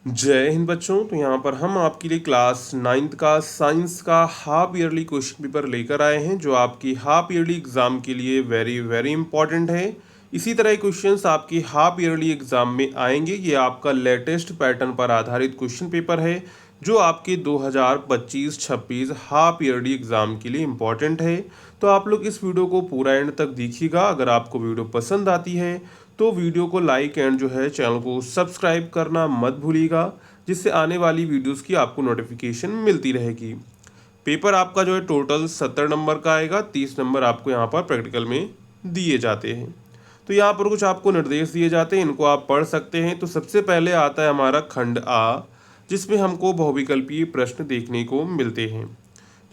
जय हिंद बच्चों। तो यहाँ पर हम आपके लिए क्लास 9th का साइंस का हाफ ईयरली क्वेश्चन पेपर लेकर आए हैं, जो आपकी हाफ ईयरली एग्ज़ाम के लिए वेरी वेरी इंपॉर्टेंट है। इसी तरह क्वेश्चंस आपकी हाफ ईयरली एग्ज़ाम में आएंगे। ये आपका लेटेस्ट पैटर्न पर आधारित क्वेश्चन पेपर है, जो आपके 2025-26 हाफ ईयरली एग्ज़ाम के लिए इम्पॉर्टेंट है। तो आप लोग इस वीडियो को पूरा एंड तक देखिएगा। अगर आपको वीडियो पसंद आती है तो वीडियो को लाइक एंड जो है चैनल को सब्सक्राइब करना मत भूलिएगा, जिससे आने वाली वीडियोस की आपको नोटिफिकेशन मिलती रहेगी। पेपर आपका जो है टोटल 70 नंबर का आएगा। 30 नंबर आपको यहाँ पर प्रैक्टिकल में दिए जाते हैं। तो यहाँ पर कुछ आपको निर्देश दिए जाते हैं, इनको आप पढ़ सकते हैं। तो सबसे पहले आता है हमारा खंड आ, जिसमें हमको बहुविकल्पीय प्रश्न देखने को मिलते हैं।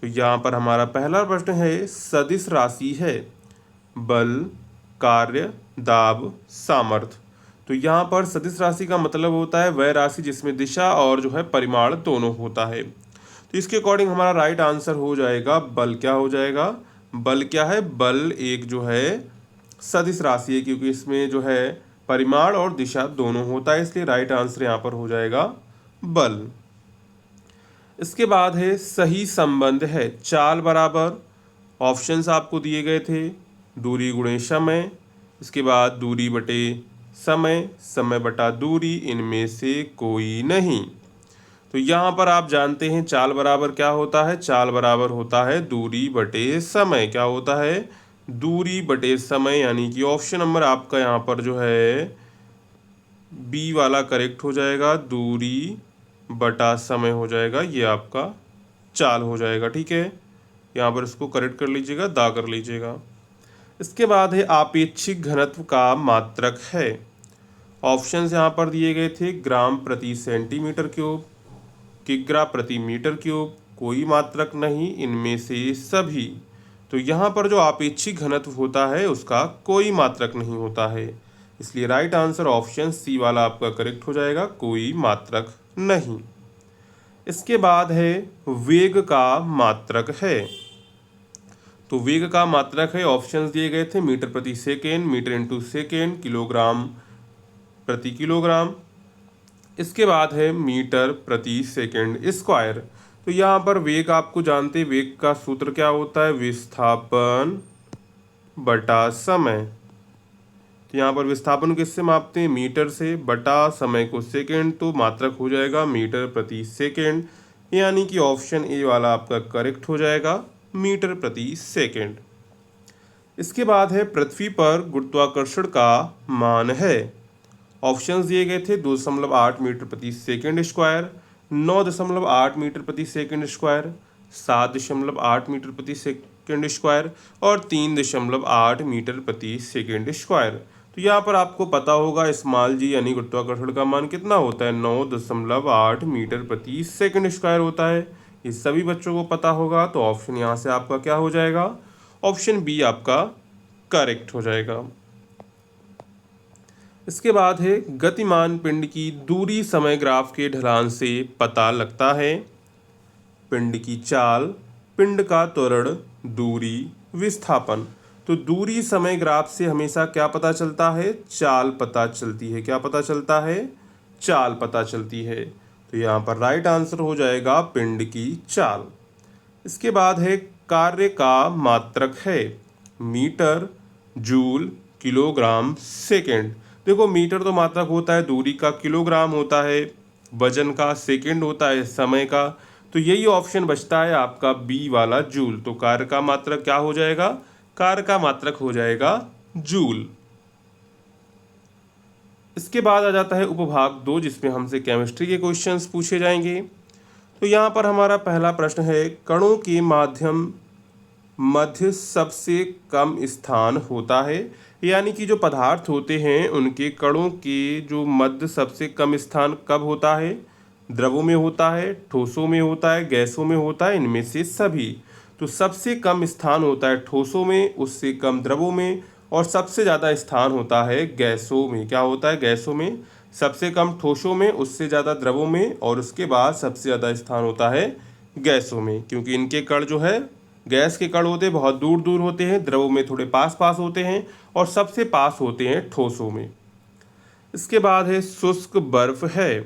तो यहाँ पर हमारा पहला प्रश्न है, सदिश राशि है बल, कार्य, दाब, सामर्थ्य। तो यहाँ पर सदिश राशि का मतलब होता है वह राशि जिसमें दिशा और जो है परिमाण दोनों होता है। तो इसके अकॉर्डिंग हमारा राइट आंसर हो जाएगा बल। क्या हो जाएगा? बल क्या है? बल एक जो है सदिश राशि है, क्योंकि इसमें जो है परिमाण और दिशा दोनों होता है, इसलिए राइट आंसर यहाँ पर हो जाएगा बल। इसके बाद है सही संबंध है चाल बराबर। ऑप्शंस आपको दिए गए थे, दूरी गुणे समय, इसके बाद दूरी बटे समय, समय बटा दूरी, इनमें से कोई नहीं। तो यहाँ पर आप जानते हैं चाल बराबर क्या होता है? चाल बराबर होता है दूरी बटे समय। क्या होता है? दूरी बटे समय, यानी कि ऑप्शन नंबर आपका यहाँ पर जो है बी वाला करेक्ट हो जाएगा। दूरी बटा समय हो जाएगा, ये आपका चाल हो जाएगा। ठीक है, यहाँ पर इसको करेक्ट कर लीजिएगा, दा कर लीजिएगा। इसके बाद है आपेक्षिक घनत्व का मात्रक है। ऑप्शंस यहाँ पर दिए गए थे, ग्राम प्रति सेंटीमीटर क्यूब, किग्रा प्रति मीटर क्यूब, कोई मात्रक नहीं, इनमें से सभी। तो यहाँ पर जो आपेक्षिक घनत्व होता है उसका कोई मात्रक नहीं होता है, इसलिए राइट आंसर ऑप्शन सी वाला आपका करेक्ट हो जाएगा, कोई मात्रक नहीं। इसके बाद है वेग का मात्रक है। तो वेग का मात्रक है, ऑप्शंस दिए गए थे, मीटर प्रति second, metre into second, kilogram प्रति किलोग्राम। इसके बाद है मीटर प्रति सेकेंड स्क्वायर। तो यहाँ पर वेग आपको जानते, वेग का सूत्र क्या होता है? विस्थापन बटा समय। तो यहाँ पर विस्थापन को किससे मापते हैं? मीटर से, बटा समय को सेकेंड, तो मात्रक हो जाएगा मीटर प्रति सेकेंड, यानी कि ऑप्शन ए वाला आपका करेक्ट हो जाएगा, मीटर प्रति सेकेंड। इसके बाद है पृथ्वी पर गुरुत्वाकर्षण का मान है। ऑप्शंस दिए गए थे, 2.8 मीटर प्रति सेकेंड स्क्वायर, 9.8 मीटर प्रति सेकेंड स्क्वायर, 7.8 मीटर प्रति सेकेंड स्क्वायर और 3.8 मीटर प्रति सेकेंड स्क्वायर। तो यहाँ पर आपको पता होगा स्मॉल जी यानी गुरुत्वाकर्षण का मान कितना होता है? 9.8 मीटर प्रति सेकेंड स्क्वायर होता है। ये सभी बच्चों को पता होगा, तो ऑप्शन यहाँ से आपका क्या हो जाएगा? ऑप्शन बी आपका करेक्ट हो जाएगा। इसके बाद है गतिमान पिंड की दूरी समय ग्राफ के ढलान से पता लगता है। पिंड की चाल, पिंड का त्वरण, दूरी, विस्थापन। तो दूरी समय ग्राफ से हमेशा क्या पता चलता है? चाल पता चलती है। क्या पता चलता है? चाल पता चलती है। तो यहाँ पर राइट आंसर हो जाएगा पिंड की चाल। इसके बाद है कार्य का मात्रक है। Metre, joule, kilogram, second. देखो मीटर तो मात्रक होता है दूरी का, किलोग्राम होता है वजन का, सेकेंड होता है समय का। तो यही ऑप्शन बचता है आपका बी वाला जूल। तो कार्य का मात्रक क्या हो जाएगा? कार्य का मात्रक हो जाएगा जूल। इसके बाद आ जाता है उपभाग 2, जिसमें हमसे केमिस्ट्री के क्वेश्चंस पूछे जाएंगे। तो यहाँ पर हमारा पहला प्रश्न है, कणों के माध्यम मध्य सबसे कम स्थान होता है। यानी कि जो पदार्थ होते हैं उनके कणों के जो मध्य सबसे कम स्थान कब होता है? द्रवों में होता है, ठोसों में होता है, गैसों में होता है, इनमें से सभी। तो सबसे कम स्थान होता है ठोसों में, उससे कम द्रवों में, और सबसे ज़्यादा स्थान होता है गैसों में। क्या होता है? गैसों में। सबसे कम ठोसों में, उससे ज़्यादा द्रवों में, और उसके बाद सबसे ज़्यादा स्थान होता है गैसों में, क्योंकि इनके कण जो है, गैस के कण होते हैं बहुत दूर दूर होते हैं, द्रवों में थोड़े पास पास होते हैं, और सबसे पास होते हैं ठोसों में। इसके बाद है शुष्क बर्फ है।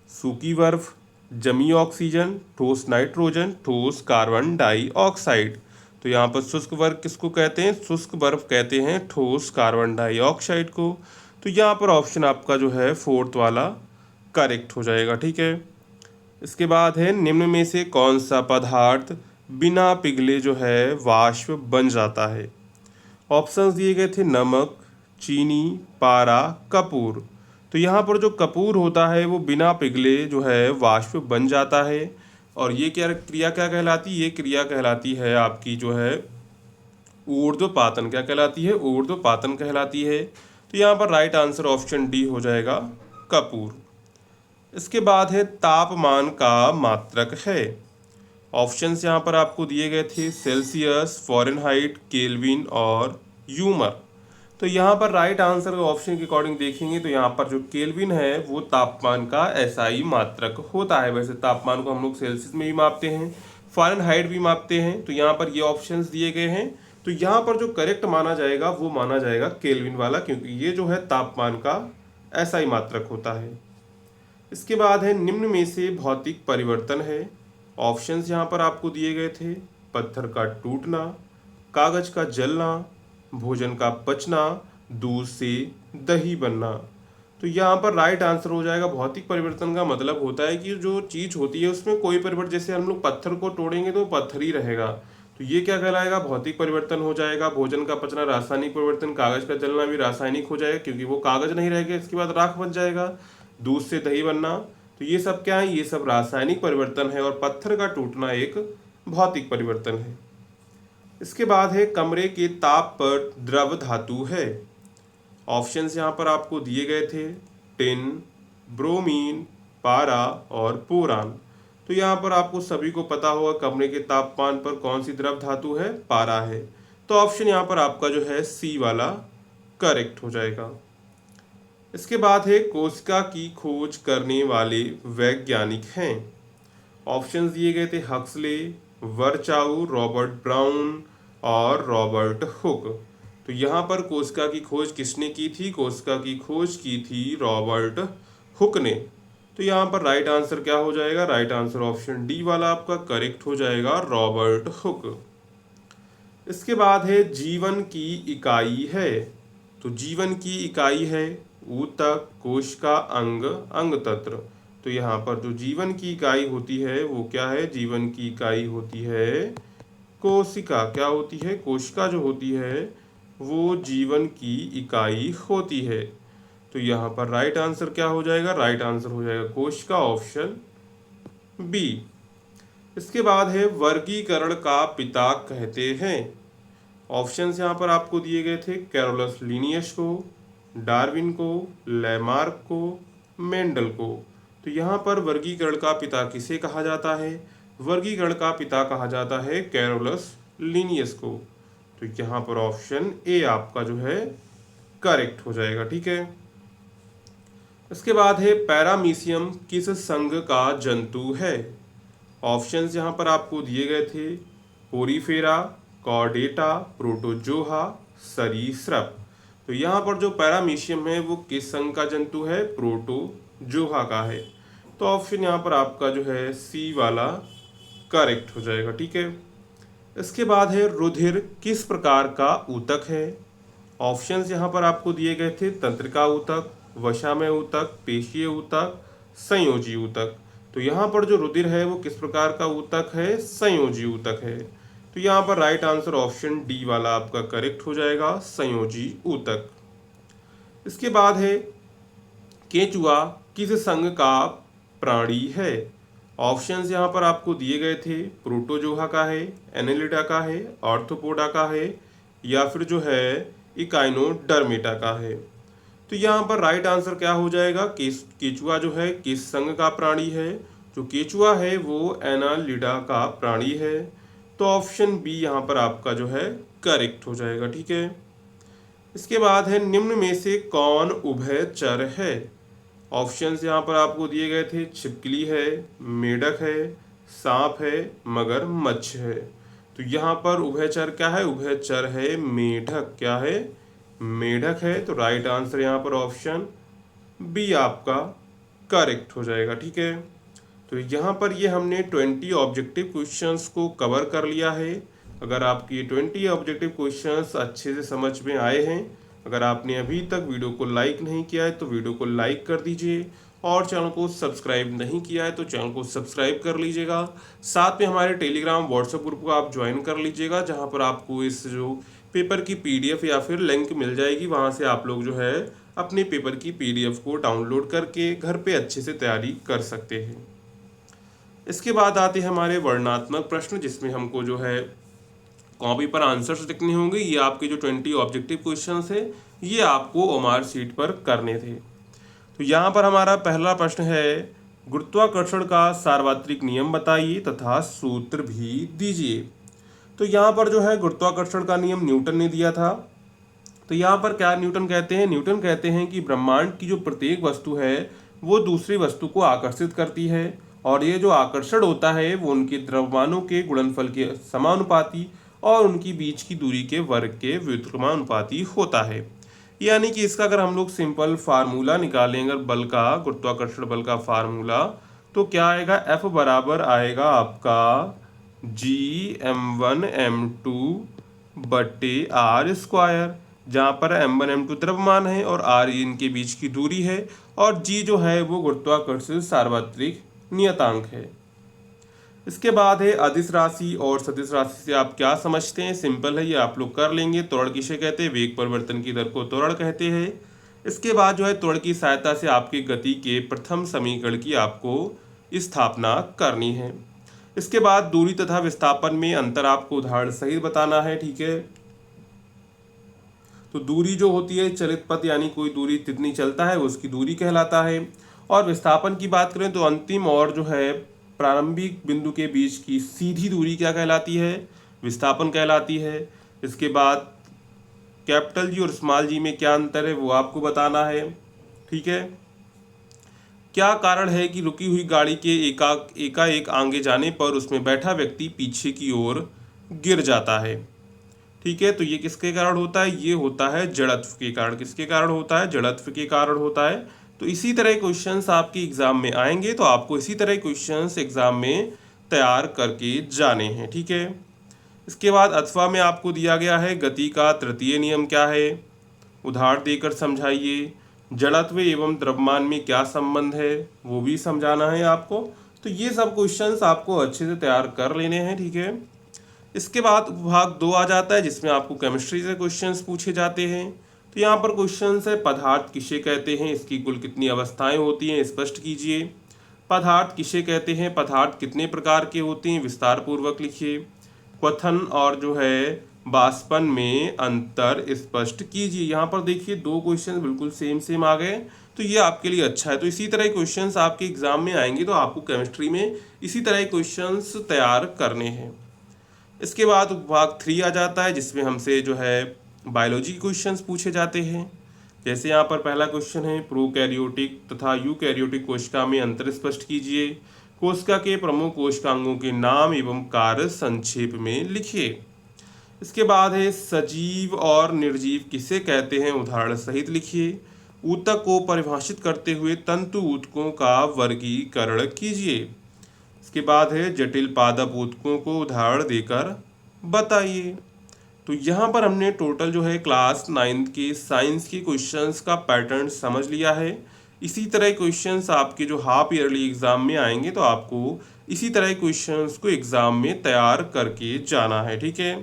सूखी बर्फ, जमी ऑक्सीजन, ठोस नाइट्रोजन, ठोस कार्बन डाइऑक्साइड। तो यहाँ पर शुष्क बर्फ किसको कहते हैं? शुष्क बर्फ कहते हैं ठोस कार्बन डाइऑक्साइड को। तो यहाँ पर ऑप्शन आपका जो है फोर्थ वाला करेक्ट हो जाएगा, ठीक है। इसके बाद है निम्न में से कौन सा पदार्थ बिना पिघले जो है वाष्प बन जाता है? ऑप्शंस दिए गए थे नमक, चीनी, पारा, कपूर। तो यहाँ पर जो कपूर होता है वो बिना पिघले जो है वाष्प बन जाता है। और ये क्या क्रिया क्या कहलाती है? ये क्रिया कहलाती है आपकी जो है ऊर्ध्वपातन। क्या कहलाती है? ऊर्ध्वपातन कहलाती है। तो यहाँ पर राइट आंसर ऑप्शन डी हो जाएगा, कपूर। इसके बाद है तापमान का मात्रक है। ऑप्शंस यहाँ पर आपको दिए गए थे सेल्सियस, फ़ारेनहाइट, केल्विन और यूमर। तो यहाँ पर राइट आंसर ऑप्शन के अकॉर्डिंग देखेंगे तो यहाँ पर जो केल्विन है वो तापमान का एसआई मात्रक होता है। वैसे तापमान को हम लोग सेल्सियस में भी मापते हैं, फ़ारेनहाइट भी मापते हैं। तो यहाँ पर ये ऑप्शंस दिए गए हैं। तो यहाँ पर जो करेक्ट माना जाएगा वो माना जाएगा केल्विन वाला, क्योंकि ये जो है तापमान का एसआई मात्रक होता है। इसके बाद है निम्न में से भौतिक परिवर्तन है। ऑप्शंस यहाँ पर आपको दिए गए थे पत्थर का टूटना, कागज का जलना, भोजन का पचना, दूध से दही बनना। तो यहाँ पर राइट आंसर हो जाएगा भौतिक परिवर्तन का मतलब होता है कि जो चीज़ होती है उसमें कोई परिवर्तन, जैसे हम लोग पत्थर को तोड़ेंगे तो पत्थर ही रहेगा, तो ये क्या कहलाएगा? भौतिक परिवर्तन हो जाएगा। भोजन का पचना रासायनिक परिवर्तन, कागज का जलना भी रासायनिक हो जाएगा क्योंकि वो कागज नहीं रहेगा, इसके बाद राख बन जाएगा। दूध से दही बनना, तो ये सब क्या है? ये सब रासायनिक परिवर्तन है। और पत्थर का टूटना एक भौतिक परिवर्तन है। इसके बाद है कमरे के ताप पर द्रव धातु है। ऑप्शंस यहाँ पर आपको दिए गए थे टिन, ब्रोमीन, पारा और बोरान। तो यहाँ पर आपको सभी को पता होगा कमरे के तापमान पर कौन सी द्रव धातु है? पारा है। तो ऑप्शन यहाँ पर आपका जो है सी वाला करेक्ट हो जाएगा। इसके बाद है कोशिका की खोज करने वाले वैज्ञानिक हैं। ऑप्शंस दिए गए थे हक्सले, वर्चाउ, रॉबर्ट ब्राउन और रॉबर्ट हुक। तो यहाँ पर कोशिका की खोज किसने की थी? कोशिका की खोज की थी रॉबर्ट हुक ने। तो यहाँ पर राइट आंसर क्या हो जाएगा? राइट आंसर ऑप्शन डी वाला आपका करेक्ट हो जाएगा, रॉबर्ट हुक। इसके बाद है जीवन की इकाई है। तो जीवन की इकाई है ऊतक, कोशिका, अंग, अंग तंत्र। तो यहाँ पर जो जीवन की इकाई होती है वो क्या है? जीवन की इकाई होती है कोशिका। क्या होती है? कोशिका जो होती है वो जीवन की इकाई होती है। तो यहाँ पर राइट आंसर क्या हो जाएगा? राइट आंसर हो जाएगा कोशिका, ऑप्शन बी। इसके बाद है वर्गीकरण का पिता कहते हैं। ऑप्शंस यहाँ पर आपको दिए गए थे कैरोलस लिनियस को, डार्विन को, लैमार्क को, मेंडल को। तो यहाँ पर वर्गीकरण का पिता किसे कहा जाता है? वर्गीकरण का पिता कहा जाता है कैरोलस लिनियस को। तो यहाँ पर ऑप्शन ए आपका जो है करेक्ट हो जाएगा, ठीक है। इसके बाद है पैरामीशियम किस संघ का जंतु है? ऑप्शंस यहाँ पर आपको दिए गए थे पोरीफेरा, कॉर्डेटा, प्रोटोजोआ, सरीसृप। तो यहाँ पर जो पैरामीशियम है वो किस संघ का जंतु है? प्रोटोजोआ का है। तो ऑप्शन यहाँ पर आपका जो है सी वाला करेक्ट हो जाएगा, ठीक है। इसके बाद है रुधिर किस प्रकार का ऊतक है? ऑप्शंस यहाँ पर आपको दिए गए थे तंत्रिका ऊतक, वशामय ऊतक, पेशीय ऊतक, संयोजी ऊतक। तो यहाँ पर जो रुधिर है वो किस प्रकार का ऊतक है? संयोजी ऊतक है। तो यहाँ पर राइट आंसर ऑप्शन डी वाला आपका करेक्ट हो जाएगा, संयोजी ऊतक। इसके बाद है केंचुआ किस संघ का प्राणी है? ऑप्शंस यहाँ पर आपको दिए गए थे प्रोटोजोआ का है, एनेलिडा का है, ऑर्थोपोडा का है या फिर जो है इकाइनोडर्मेटा का है। तो यहाँ पर राइट आंसर क्या हो जाएगा? केचुआ जो है किस संघ का प्राणी है? जो केचुआ है वो एनालिडा का प्राणी है। तो ऑप्शन बी यहाँ पर आपका जो है करेक्ट हो जाएगा, ठीक है। इसके बाद है निम्न में से कौन उभयचर है? ऑप्शंस यहाँ पर आपको दिए गए थे छिपकली है, मेढक है, सांप है, मगरमच्छ है। तो यहाँ पर उभयचर क्या है? उभयचर है मेढक। क्या है? मेढक है। तो राइट आंसर यहाँ पर ऑप्शन बी आपका करेक्ट हो जाएगा। ठीक है, तो यहाँ पर ये हमने 20 ऑब्जेक्टिव क्वेश्चंस को कवर कर लिया है। अगर आपके ये 20 ऑब्जेक्टिव क्वेश्चंस अच्छे से समझ में आए हैं, अगर आपने अभी तक वीडियो को लाइक नहीं किया है तो वीडियो को लाइक कर दीजिए, और चैनल को सब्सक्राइब नहीं किया है तो चैनल को सब्सक्राइब कर लीजिएगा। साथ में हमारे टेलीग्राम व्हाट्सएप ग्रुप को आप ज्वाइन कर लीजिएगा, जहाँ पर आपको इस जो पेपर की PDF या फिर लिंक मिल जाएगी, वहाँ से आप लोग जो है अपने पेपर की PDF को डाउनलोड करके घर पे अच्छे से तैयारी कर सकते हैं। इसके बाद आते हैं हमारे वर्णनात्मक प्रश्न, जिसमें हमको जो है कॉपी पर आंसर्स लिखने होंगे। ये आपके जो 20 ऑब्जेक्टिव क्वेश्चंस है ये आपको ओमार शीट पर करने थे। तो यहाँ पर हमारा पहला प्रश्न है, गुरुत्वाकर्षण का सार्वत्रिक नियम बताइए तथा सूत्र भी दीजिए। तो यहाँ पर जो है गुरुत्वाकर्षण का नियम न्यूटन ने दिया था। तो यहाँ पर क्या न्यूटन कहते हैं? न्यूटन कहते हैं कि ब्रह्मांड की जो प्रत्येक वस्तु है वो दूसरी वस्तु को आकर्षित करती है, और ये जो आकर्षण होता है वो उनके द्रव्यमानों के गुणनफल के समानुपाती और उनकी बीच की दूरी के वर्ग के व्युत्क्रमानुपाती होता है। यानी कि इसका अगर हम लोग सिंपल फार्मूला निकालें, अगर बल का, गुरुत्वाकर्षण बल का फार्मूला, तो क्या आएगा? F बराबर आएगा आपका Gm1m2 बटे r स्क्वायर, जहाँ पर m1 m2 द्रव्यमान है और r इनके बीच की दूरी है, और g जो है वो गुरुत्वाकर्षण सार्वत्रिक नियतांक है। इसके बाद है अदिश राशि और सदिश राशि से आप क्या समझते हैं? सिंपल है, ये आप लोग कर लेंगे। त्वरण किसे कहते हैं? वेग परिवर्तन की दर को त्वरण कहते हैं। इसके बाद जो है त्वरण की सहायता से आपकी गति के प्रथम समीकरण की आपको स्थापना करनी है। इसके बाद दूरी तथा विस्थापन में अंतर आपको उदाहरण सहित बताना है। ठीक है, तो दूरी जो होती है चलित पथ, यानी कोई दूरी जितनी चलता है उसकी दूरी कहलाता है। और विस्थापन की बात करें तो अंतिम और जो है प्रारंभिक बिंदु के बीच की सीधी दूरी क्या कहलाती है? विस्थापन कहलाती है। इसके बाद कैपिटल जी और स्मॉल जी में क्या अंतर है वो आपको बताना है। ठीक है, क्या कारण है कि रुकी हुई गाड़ी के एकाएक आगे जाने पर उसमें बैठा व्यक्ति पीछे की ओर गिर जाता है? ठीक है, तो ये किसके कारण होता है? ये होता है जड़त्व के कारण। किसके कारण होता है? जड़त्व के कारण होता है। तो इसी तरह क्वेश्चंस आपके एग्जाम में आएंगे, तो आपको इसी तरह क्वेश्चंस एग्जाम में तैयार करके जाने हैं। ठीक है, इसके बाद अथवा में आपको दिया गया है गति का तृतीय नियम क्या है, उदाहरण देकर समझाइए। जड़त्व एवं द्रव्यमान में क्या संबंध है वो भी समझाना है आपको। तो ये सब क्वेश्चंस आपको अच्छे से तैयार कर लेने हैं। ठीक है, इसके बाद भाग 2 आ जाता है, जिसमें आपको केमिस्ट्री से क्वेश्चंस पूछे जाते हैं। तो यहाँ पर क्वेश्चन है, पदार्थ किसे कहते हैं, इसकी कुल कितनी अवस्थाएं होती हैं स्पष्ट कीजिए। पदार्थ किसे कहते हैं, पदार्थ कितने प्रकार के होते हैं विस्तार पूर्वक लिखिए। क्वथन और जो है बाष्पन में अंतर स्पष्ट कीजिए। यहाँ पर देखिए 2 क्वेश्चन बिल्कुल सेम आ गए, तो ये आपके लिए अच्छा है। तो इसी तरह क्वेश्चंस आपके एग्जाम में आएंगे, तो आपको केमिस्ट्री में इसी तरह क्वेश्चंस तैयार करने हैं। इसके बाद भाग 3 आ जाता है, जिसमें हमसे जो है बायोलॉजी के क्वेश्चंस पूछे जाते हैं। जैसे यहाँ पर पहला क्वेश्चन है, प्रोकैरियोटिक तथा यूकैरियोटिक कोशिका में अंतर स्पष्ट कीजिए। कोशिका के प्रमुख कोशिकांगों के नाम एवं कार्य संक्षेप में लिखिए। इसके बाद है सजीव और निर्जीव किसे कहते हैं, उदाहरण सहित लिखिए। ऊतक को परिभाषित करते हुए तंतु ऊतकों का वर्गीकरण कीजिए। इसके बाद है जटिल पादप ऊतकों को उदाहरण देकर बताइए। तो यहाँ पर हमने टोटल जो है क्लास 9th के साइंस के क्वेश्चंस का पैटर्न समझ लिया है। इसी तरह क्वेश्चंस आपके जो हाफ ईयरली एग्जाम में आएंगे, तो आपको इसी तरह क्वेश्चंस को एग्जाम में तैयार करके जाना है। ठीक है,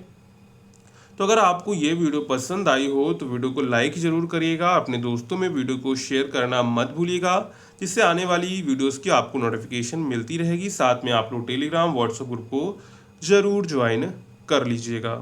तो अगर आपको ये वीडियो पसंद आई हो तो वीडियो को लाइक ज़रूर करिएगा, अपने दोस्तों में वीडियो को शेयर करना मत भूलिएगा, जिससे आने वाली वीडियोस की आपको नोटिफिकेशन मिलती रहेगी। साथ में आप लोग टेलीग्राम व्हाट्सएप ग्रुप को ज़रूर ज्वाइन कर लीजिएगा।